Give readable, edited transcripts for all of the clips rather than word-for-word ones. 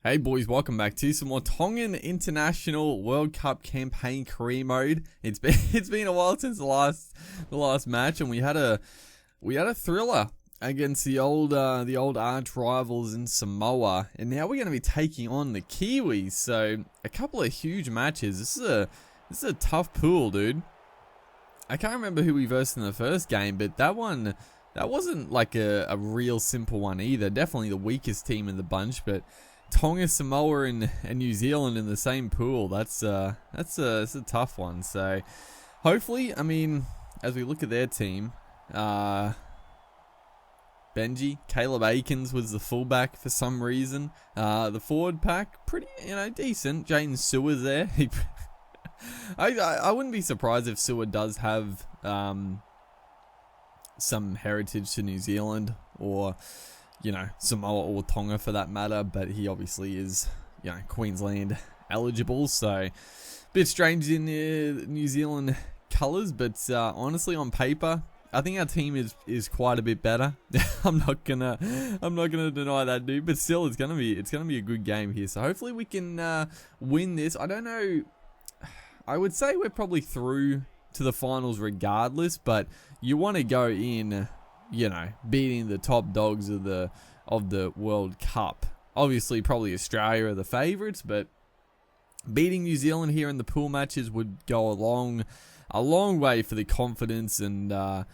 Hey boys, welcome back to some more Tongan International World Cup campaign career mode. It's been a while since the last match, and we had a thriller against the old arch rivals in Samoa, and now we're going to be taking on the Kiwis. So a couple of huge matches. This is a tough pool, dude. I can't remember who we versed in the first game, but that wasn't like a real simple one either. Definitely the weakest team in the bunch, but Tonga, Samoa, and New Zealand in the same pool. That's a tough one. So hopefully, I mean, as we look at their team, Benji, Caleb Aikens was the fullback for some reason. The forward pack, pretty, decent. Jaden Sewer's there. I wouldn't be surprised if Sewer does have some heritage to New Zealand or Samoa or Tonga for that matter, but he obviously is, Queensland eligible, so bit strange in the New Zealand colours, but honestly on paper, I think our team is quite a bit better. I'm not gonna deny that, dude, but still it's gonna be a good game here, so hopefully we can win this. I don't know, I would say we're probably through to the finals regardless, but you want to go in beating the top dogs of the World Cup. Obviously, probably Australia are the favourites, but beating New Zealand here in the pool matches would go a long way for the confidence and the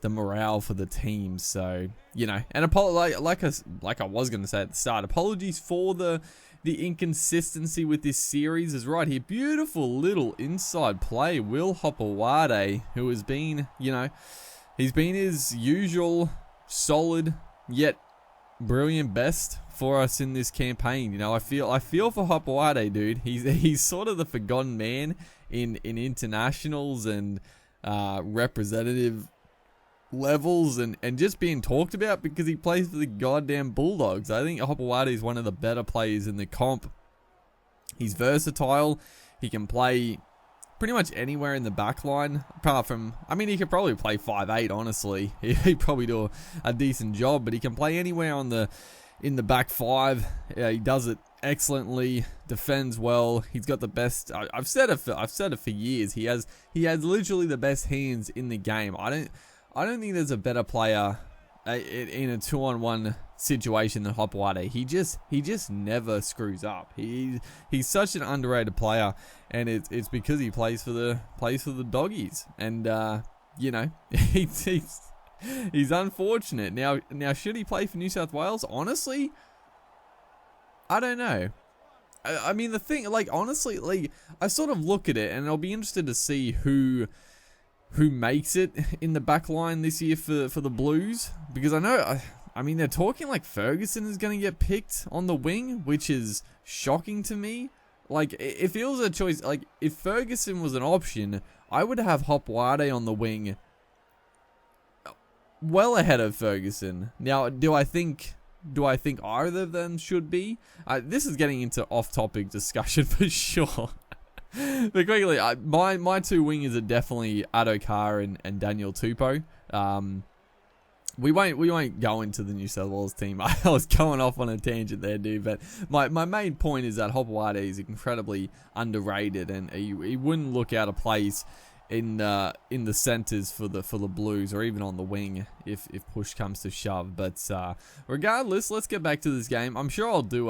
morale for the team. So and like I was gonna say at the start, apologies for the inconsistency with this series is right here. Beautiful little inside play. Will Hopewade, who has been, he's been his usual solid yet brilliant best for us in this campaign. I feel for Hopewade, dude. He's sort of the forgotten man in internationals and representative levels and just being talked about because he plays for the goddamn Bulldogs. I think Hopewade is one of the better players in the comp. He's versatile. He can play pretty much anywhere in the back line, apart from, he could probably play 5'8", honestly. He'd probably do a decent job, but he can play anywhere in the back five. He does it excellently, defends well. He's got the best. I've said it for years. He has literally the best hands in the game. I don't think there's a better player in a 2-on-1 situation than Hopewade. He just never screws up. He's such an underrated player, and it's because he plays for the doggies. And he's unfortunate. Now should he play for New South Wales? Honestly, I don't know. I mean the thing, honestly, I sort of look at it, and I'll be interested to see who makes it in the back line this year for the Blues, because I know, they're talking like Ferguson is going to get picked on the wing, which is shocking to me. If it was a choice, if Ferguson was an option, I would have Hopewade on the wing well ahead of Ferguson. Now, do I think either of them should be? This is getting into off-topic discussion for sure. But quickly, my two wingers are definitely Adokar and Daniel Tupou. We won't go into the New South Wales team. I was going off on a tangent there, dude. But my main point is that Hopewade is incredibly underrated, and he wouldn't look out of place in the centres for the Blues, or even on the wing if push comes to shove. But regardless, let's get back to this game. I'm sure I'll do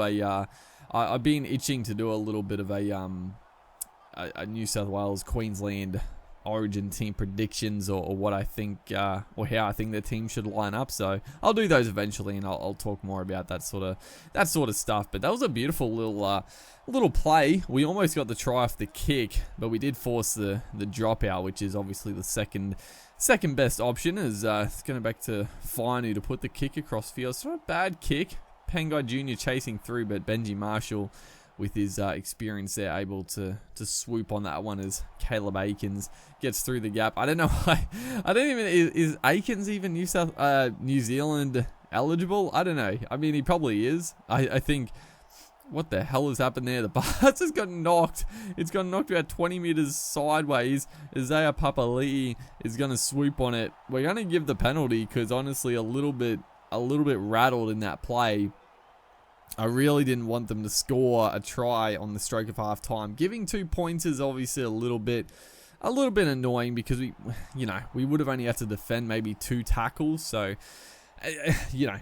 I've been itching to do a little bit of a New South Wales Queensland origin team predictions, or what I think or how I think their team should line up. So I'll do those eventually, and I'll talk more about that sort of stuff. But that was a beautiful little play. We almost got the try off the kick, but we did force the dropout, which is obviously the second best option. Is it's going back to Finey to put the kick across field. It's not a bad kick. Pangai Jr. chasing through, but Benji Marshall, with his experience there, able to swoop on that one as Caleb Aikens gets through the gap. I don't know why. Is Aikens even New Zealand eligible? I don't know. He probably is. I think, what the hell has happened there? The bus has got knocked. It's got knocked about 20 meters sideways. Isaiah Papali'i is going to swoop on it. We're going to give the penalty because honestly, a little bit rattled in that play. I really didn't want them to score a try on the stroke of half time. Giving 2 points is obviously a little bit annoying because we would have only had to defend maybe 2 tackles. So,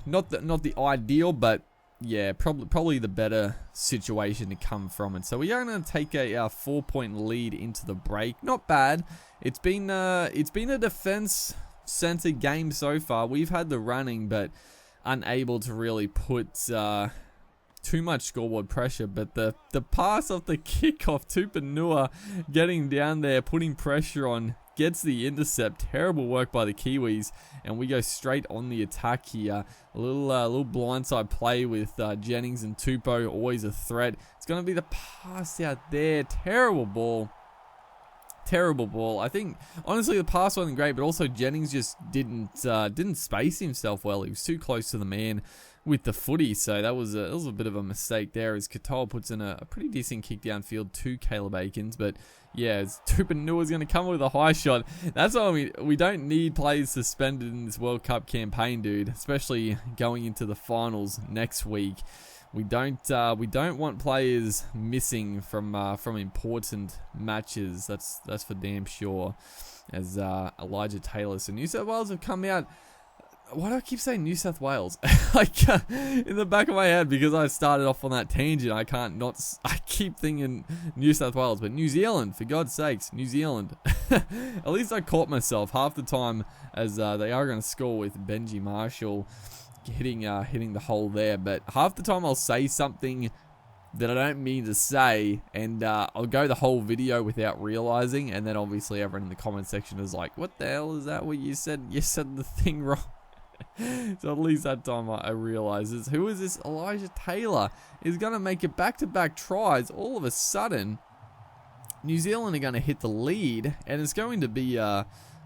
not the ideal, but yeah, probably the better situation to come from it. So we are going to take a 4-point lead into the break. Not bad. It's been a defense-centered game so far. We've had the running, but unable to really put too much scoreboard pressure. But the pass off the kickoff, Tupanua getting down there, putting pressure on, gets the intercept. Terrible work by the Kiwis, and we go straight on the attack here. A little blindside play with Jennings and Tupou, always a threat. It's going to be the pass out there. Terrible ball. I think honestly the pass wasn't great, but also Jennings just didn't space himself well. He was too close to the man with the footy, so that was a bit of a mistake there. As Katoa puts in a pretty decent kick downfield to Caleb Aikens, but yeah, Tupanua's going to come with a high shot. That's why we don't need players suspended in this World Cup campaign, dude. Especially going into the finals next week. We don't want players missing from important matches. That's for damn sure. As Elijah Taylor. So New South Wales have come out. Why do I keep saying New South Wales? Like in the back of my head, because I started off on that tangent. I keep thinking New South Wales, but New Zealand, for God's sakes, New Zealand. At least I caught myself half the time, as they are going to score with Benji Marshall hitting the hole there. But half the time I'll say something that I don't mean to say, and I'll go the whole video without realizing, and then obviously everyone in the comment section is like, "What the hell is that? What you said? You said the thing wrong." So at least that time I realized, who is this? Elijah Taylor is going to make it back-to-back tries. All of a sudden, New Zealand are going to hit the lead, and it's going to be an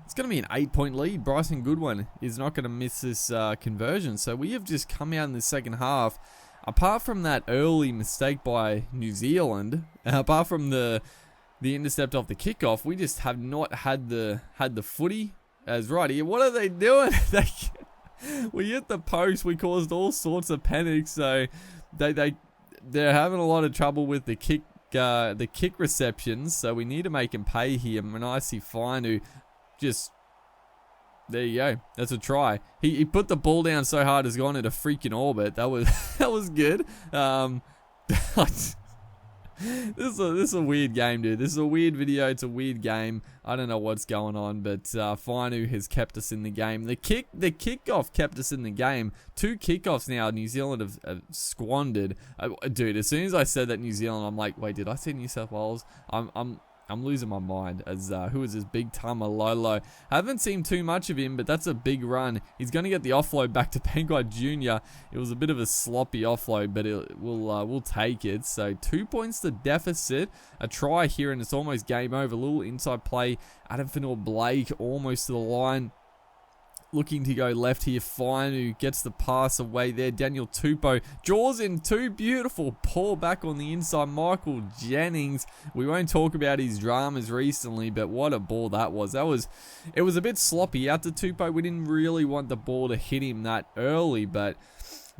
8-point lead. Bryson Goodwin is not going to miss this conversion. So we have just come out in the second half. Apart from that early mistake by New Zealand, apart from the intercept off the kickoff, we just have not had the footy as right here. What are they doing? We hit the post. We caused all sorts of panic. So they're having a lot of trouble with the kick receptions. So we need to make him pay here. Manaisi Fainu just, there you go. That's a try. He put the ball down so hard it's gone into freaking orbit. That was good. This is a weird game, dude. This is a weird video. It's a weird game. I don't know what's going on, but Fainu has kept us in the game. The kickoff kept us in the game. 2 kickoffs now New Zealand have squandered. Dude, as soon as I said that New Zealand, I'm like, wait, did I say New South Wales? I'm losing my mind. As who is this Big Tama Lolo? I haven't seen too much of him, but that's a big run. He's going to get the offload back to Penguin Jr. It was a bit of a sloppy offload, but we'll take it. So 2 points to deficit. A try here, and it's almost game over. A little inside play. Adam Fanor-Blake almost to the line. Looking to go left here. Fainu gets the pass away there. Daniel Tupou draws in 2. Beautiful ball back on the inside. Michael Jennings. We won't talk about his dramas recently, but what a ball that was. It was a bit sloppy out to Tupou. We didn't really want the ball to hit him that early, but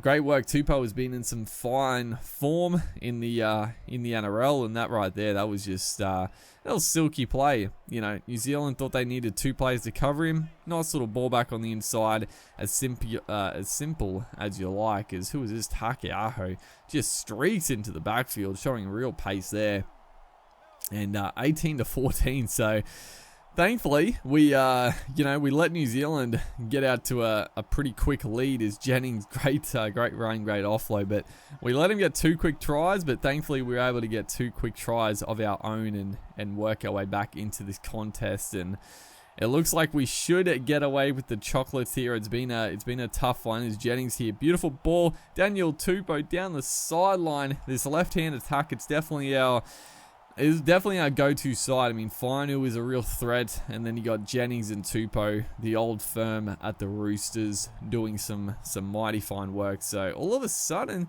great work. Tupou has been in some fine form in the NRL, and that right there, that was just that was silky play. You know, New Zealand thought they needed 2 players to cover him. Nice little ball back on the inside, as simple as you like. As who is this? Takeaho just streaks into the backfield, showing real pace there. And 18-14. So thankfully, we let New Zealand get out to a pretty quick lead. As Jennings, great run, great offload, but we let him get 2 quick tries. But thankfully, we were able to get 2 quick tries of our own and work our way back into this contest. And it looks like we should get away with the chocolates here. It's been a tough one. As Jennings here, beautiful ball, Daniel Tupou down the sideline. This left-hand attack, it's definitely our go-to side. I mean, Fainu is a real threat, and then you got Jennings and Tupou, the old firm at the Roosters, doing some mighty fine work. So all of a sudden,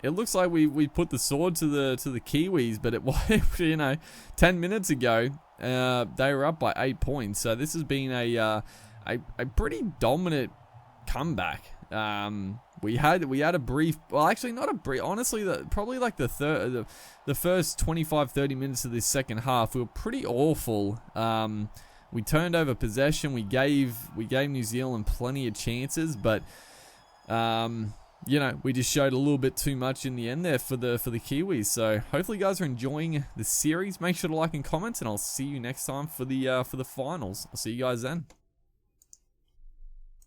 it looks like we put the sword to the Kiwis, but 10 minutes ago, they were up by 8 points. So this has been a pretty dominant comeback. we had a brief, well, actually not a brief, honestly, probably like the first 25-30 minutes of this second half, we were pretty awful. We turned over possession, we gave New Zealand plenty of chances, but you know, we just showed a little bit too much in the end there for the Kiwis. So hopefully you guys are enjoying the series. Make sure to like and comment, and I'll see you next time for the finals. I'll see you guys then.